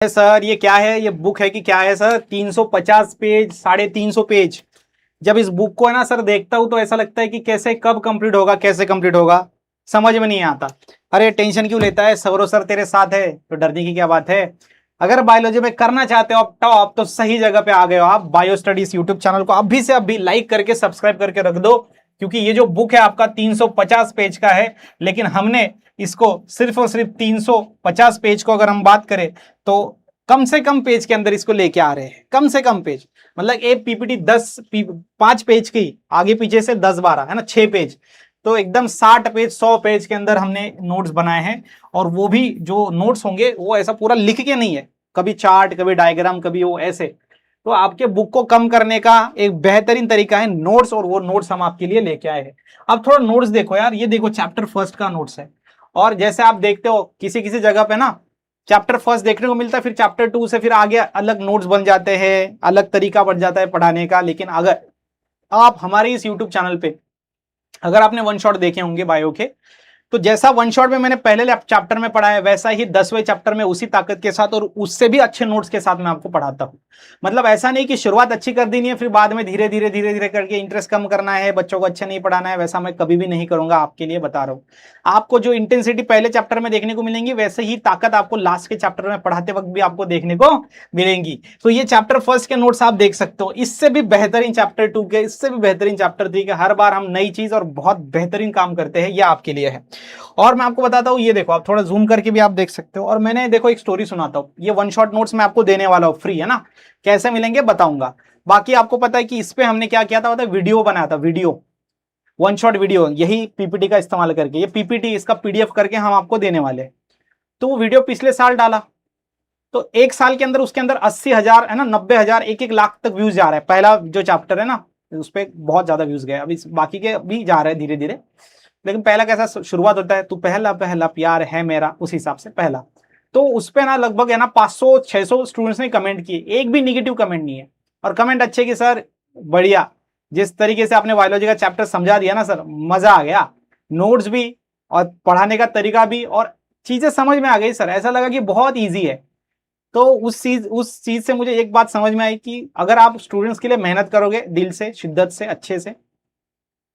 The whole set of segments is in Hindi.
सर ये क्या है? ये बुक है कि क्या है सर? 350 page, 350 page. जब इस बुक को है ना सर देखता हूं तो ऐसा लगता है कि कैसे कब कंप्लीट होगा, कैसे कंप्लीट होगा, समझ में नहीं आता। अरे टेंशन क्यों लेता है? सवरो सर तेरे साथ है तो डरने की क्या बात है। अगर बायोलॉजी में करना चाहते हो आप टॉप तो सही जगह पे आ गए हो आप। बायो स्टडीज यूट्यूब चैनल को अभी से अभी लाइक करके सब्सक्राइब करके रख दो, क्योंकि ये जो बुक है आपका 350 पेज का है, लेकिन हमने इसको सिर्फ और सिर्फ 350 पेज को अगर हम बात करें तो कम से कम पेज के अंदर इसको लेके आ रहे हैं। कम से कम पेज मतलब एक पीपीटी 5 पेज की, आगे पीछे से 10-12 है ना, 6 पेज, तो एकदम 60 पेज 100 पेज के अंदर हमने नोट्स बनाए हैं। और वो भी जो नोट्स होंगे वो ऐसा पूरा लिख के नहीं है, कभी चार्ट, कभी डायग्राम, कभी वो ऐसे। तो आपके बुक को कम करने का एक बेहतरीन तरीका है नोट्स, और वो नोट्स हम आपके लिए लेके आए हैं। अब थोड़ा नोट्स देखो यार, ये देखो चैप्टर फर्स्ट का नोट्स है। और जैसे आप देखते हो किसी किसी जगह पे ना चैप्टर फर्स्ट देखने को मिलता है, फिर चैप्टर 2 से फिर आगे अलग नोट्स बन जाते हैं, अलग तरीका बन जाता है पढ़ाने का। लेकिन अगर आप हमारे इस यूट्यूब चैनल पे अगर आपने वन शॉट देखे होंगे बायो के, तो जैसा वन शॉट में मैंने पहले चैप्टर में पढ़ा है, वैसा ही 10वें चैप्टर में उसी ताकत के साथ और उससे भी अच्छे नोट्स के साथ मैं आपको पढ़ाता हूं। मतलब ऐसा नहीं कि शुरुआत अच्छी कर देनी है फिर बाद में धीरे धीरे धीरे धीरे करके इंटरेस्ट कम करना है, बच्चों को अच्छा नहीं पढ़ाना है, वैसा मैं कभी भी नहीं करूंगा। आपके लिए बता रहा हूं, आपको जो इंटेंसिटी पहले चैप्टर में देखने को मिलेंगी वैसे ही ताकत आपको लास्ट के चैप्टर में पढ़ाते वक्त भी आपको देखने को मिलेंगी। तो ये चैप्टर फर्स्ट के नोट्स आप देख सकते हो, इससे भी बेहतरीन चैप्टर 2 के, इससे भी बेहतरीन चैप्टर 3 के। हर बार हम नई चीज और बहुत बेहतरीन काम करते हैं, ये आपके लिए है। और मैं आपको बताता हूं, ये देखो आप थोड़ा जूम करके भी आप देख सकते हो। और मैंने देखो एक स्टोरी सुनाता हूं, ये वन शॉट नोट्स मैं आपको देने वाला हूं फ्री, है ना। कैसे मिलेंगे बताऊंगा। बाकी आपको पता है कि इस पे हमने क्या किया था, वीडियो बनाया था, वीडियो वन शॉट वीडियो, यही पीपीटी का इस्तेमाल करके। ये पीपीटी इसका पीडीएफ करके हम आपको देने वाले हैं। तो वो वीडियो पिछले साल डाला, तो एक साल के अंदर उसके अंदर 80,000 है ना, 90,000, 1-1 लाख तक व्यूज जा रहा है। पहला जो चैप्टर है ना उस पर बहुत ज्यादा व्यूज गए, अभी बाकी के भी जा रहे हैं धीरे धीरे। लेकिन पहला कैसा शुरुआत होता है, तू पहला पहला प्यार है मेरा, उस हिसाब से पहला। तो उस पे ना लगभग है ना 500-600 स्टूडेंट्स ने कमेंट किए, एक भी निगेटिव कमेंट नहीं है। और कमेंट अच्छे कि सर बढ़िया, जिस तरीके से आपने बायोलॉजी का चैप्टर समझा दिया ना सर, मजा आ गया। नोट्स भी और पढ़ाने का तरीका भी और चीजें समझ में आ गई सर, ऐसा लगा कि बहुत ईजी है। तो उस चीज से मुझे एक बात समझ में आई कि अगर आप स्टूडेंट्स के लिए मेहनत करोगे दिल से, शिद्दत से, अच्छे से,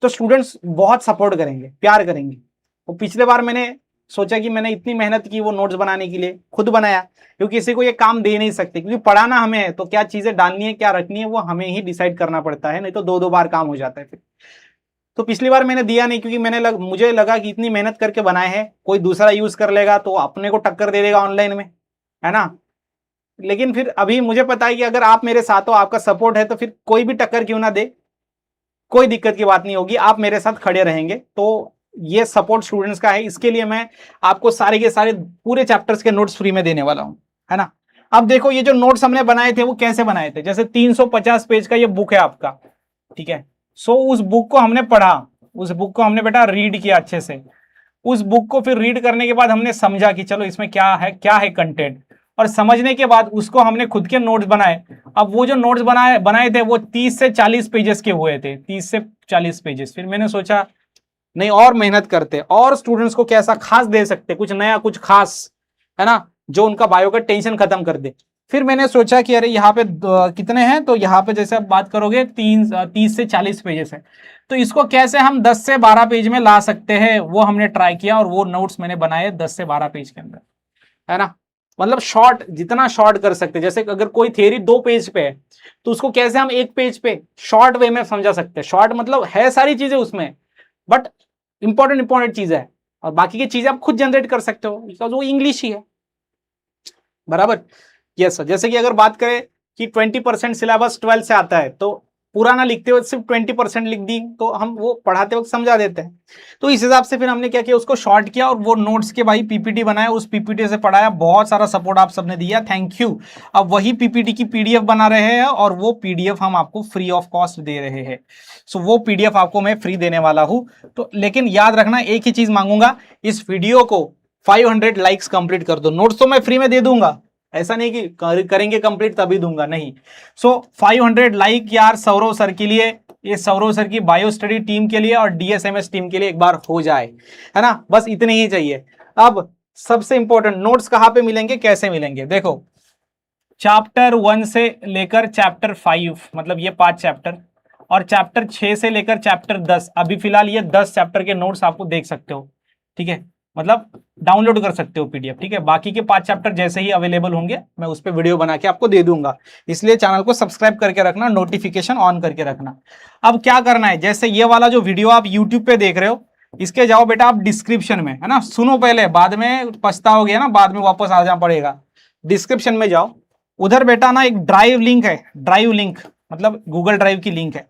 तो स्टूडेंट्स बहुत सपोर्ट करेंगे, प्यार करेंगे। वो पिछले बार मैंने सोचा कि मैंने इतनी मेहनत की वो नोट्स बनाने के लिए, खुद बनाया, क्योंकि किसी को ये काम दे नहीं सकते, क्योंकि पढ़ाना हमें है तो क्या चीजें डालनी है क्या रखनी है वो हमें ही डिसाइड करना पड़ता है, नहीं तो 2-2 बार काम हो जाता है फिर। तो पिछली बार मैंने दिया नहीं, क्योंकि मुझे लगा कि इतनी मेहनत करके बनाए हैं, कोई दूसरा यूज कर लेगा तो अपने को टक्कर दे देगा ऑनलाइन में, है ना। लेकिन फिर अभी मुझे पता है कि अगर आप मेरे साथ हो, आपका सपोर्ट है, तो फिर कोई भी टक्कर क्यों ना दे, कोई दिक्कत की बात नहीं होगी, आप मेरे साथ खड़े रहेंगे। तो ये सपोर्ट स्टूडेंट्स का है, इसके लिए मैं आपको सारे के सारे पूरे चैप्टर्स के नोट्स फ्री में देने वाला हूं, है ना। अब देखो ये जो नोट्स हमने बनाए थे वो कैसे बनाए थे, जैसे 350 पेज का ये बुक है आपका, ठीक है। सो उस बुक को हमने पढ़ा, उस बुक को हमने बेटा रीड किया अच्छे से। उस बुक को फिर रीड करने के बाद हमने समझा कि चलो इसमें क्या है कंटेंट, और समझने के बाद उसको हमने खुद के नोट्स बनाए। अब वो जो नोट्स बनाए थे वो 30 से 40 पेजेस के हुए थे, 30 से 40 पेजेस। फिर मैंने सोचा नहीं और मेहनत करते और स्टूडेंट्स को कैसा खास दे सकते, कुछ नया कुछ खास, है ना, जो उनका बायो का टेंशन खत्म कर दे। फिर मैंने सोचा कि अरे यहाँ पे कितने हैं, तो यहाँ पे जैसे आप बात करोगे 30 से 40 पेजेस है, तो इसको कैसे हम 10 से 12 पेज में ला सकते हैं, वो हमने ट्राई किया। और वो नोट्स मैंने बनाए 10 से 12 पेज के अंदर, है ना। मतलब शॉर्ट, जितना शॉर्ट कर सकते, जैसे अगर कोई थ्योरी 2 पेज पे है तो उसको कैसे हम 1 पेज पे शॉर्ट वे में समझा सकते हैं। शॉर्ट मतलब है सारी चीजें उसमें, बट इंपॉर्टेंट चीज है, और बाकी की चीजें आप खुद जनरेट कर सकते हो, बिकॉज वो इंग्लिश ही है, बराबर। यस सर, जैसे कि अगर बात करें कि 20% सिलेबस 12 से आता है, तो पुराना लिखते हुए सिर्फ 20% लिख दी तो हम वो पढ़ाते वक्त समझा देते हैं। तो इस हिसाब से फिर हमने क्या किया, उसको शॉर्ट किया और वो नोट्स के भाई पीपीटी बनाया, उस पीपीटी से पढ़ाया। बहुत सारा सपोर्ट आप सबने दिया, थैंक यू। अब वही पीपीटी की पीडीएफ बना रहे हैं और वो पीडीएफ हम आपको फ्री ऑफ कॉस्ट दे रहे हैं। सो वो पीडीएफ आपको मैं फ्री देने वाला हूं। तो लेकिन याद रखना, एक ही चीज मांगूंगा, इस वीडियो को 500 लाइक्स कंप्लीट कर दो। नोट्स तो मैं फ्री में दे दूंगा, ऐसा नहीं कि करेंगे कंप्लीट तभी दूंगा, नहीं। सो 500 लाइक यार सौरव सर के लिए, ये सौरव सर की बायो स्टडी टीम के लिए और डीएसएमएस टीम के लिए एक बार हो जाए, है ना, बस इतने ही चाहिए। अब सबसे इंपॉर्टेंट, नोट्स कहां पे मिलेंगे, कैसे मिलेंगे, देखो चैप्टर 1 से लेकर चैप्टर 5, मतलब ये 5 चैप्टर, और चैप्टर 6 से लेकर चैप्टर 10, अभी फिलहाल ये 10 चैप्टर के नोट्स आपको देख सकते हो, ठीक है, मतलब डाउनलोड कर सकते हो पीडीएफ, ठीक है। बाकी के 5 चैप्टर जैसे ही अवेलेबल होंगे मैं उस पर वीडियो बना के आपको दे दूंगा, इसलिए चैनल को सब्सक्राइब करके रखना, नोटिफिकेशन ऑन करके रखना। अब क्या करना है, जैसे ये वाला जो वीडियो आप यूट्यूब पे देख रहे हो, इसके जाओ बेटा आप डिस्क्रिप्शन में, है ना, सुनो पहले, बाद में पछताओगे ना, बाद में वापस आ जाना पड़ेगा। डिस्क्रिप्शन में जाओ, उधर बेटा ना एक ड्राइव लिंक है, ड्राइव लिंक मतलब गूगल ड्राइव की लिंक है,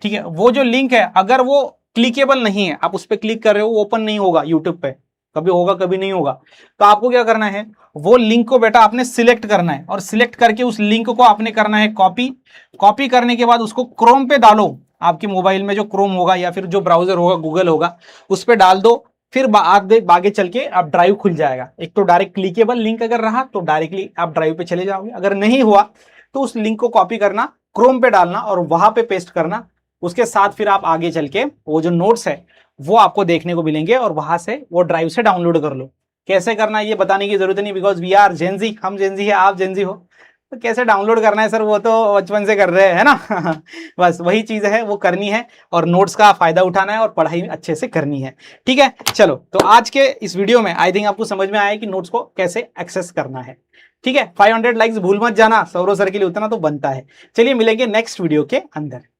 ठीक है। वो जो लिंक है अगर वो क्लिकेबल नहीं है, आप उस पर क्लिक कर रहे हो, वो ओपन नहीं होगा यूट्यूब पे, कभी होगा कभी नहीं होगा, तो आपको क्या करना है, वो लिंक को बेटा आपने सिलेक्ट करना है, और सिलेक्ट करके उस लिंक को आपने करना है कॉपी। कॉपी करने के बाद उसको क्रोम पे डालो, आपके मोबाइल में जो क्रोम होगा या फिर जो ब्राउजर होगा गूगल होगा, उस पर डाल दो, फिर आगे चल के आप ड्राइव खुल जाएगा। एक तो डायरेक्ट क्लिकेबल लिंक अगर रहा तो डायरेक्टली आप ड्राइव पे चले जाओगे, अगर नहीं हुआ तो उस लिंक को कॉपी करना, क्रोम पे डालना और वहां पे पेस्ट करना, उसके साथ फिर आप आगे चल के वो जो नोट्स है वो आपको देखने को मिलेंगे, और वहां से वो ड्राइव से डाउनलोड कर लो। कैसे करना है ये बताने की जरूरत नहीं, बिकॉज वी आर जेनजी, हम जेनजी है, आप जेनजी हो, तो कैसे डाउनलोड करना है सर वो तो बचपन से कर रहे हैं, है ना बस वही चीज है, वो करनी है, और नोट्स का फायदा उठाना है और पढ़ाई अच्छे से करनी है, ठीक है। चलो, तो आज के इस वीडियो में आई थिंक आपको समझ में आया कि नोट्स को कैसे एक्सेस करना है, ठीक है। 500 लाइक्स भूल मत जाना, सौरव सर के लिए उतना तो बनता है। चलिए मिलेंगे नेक्स्ट वीडियो के अंदर।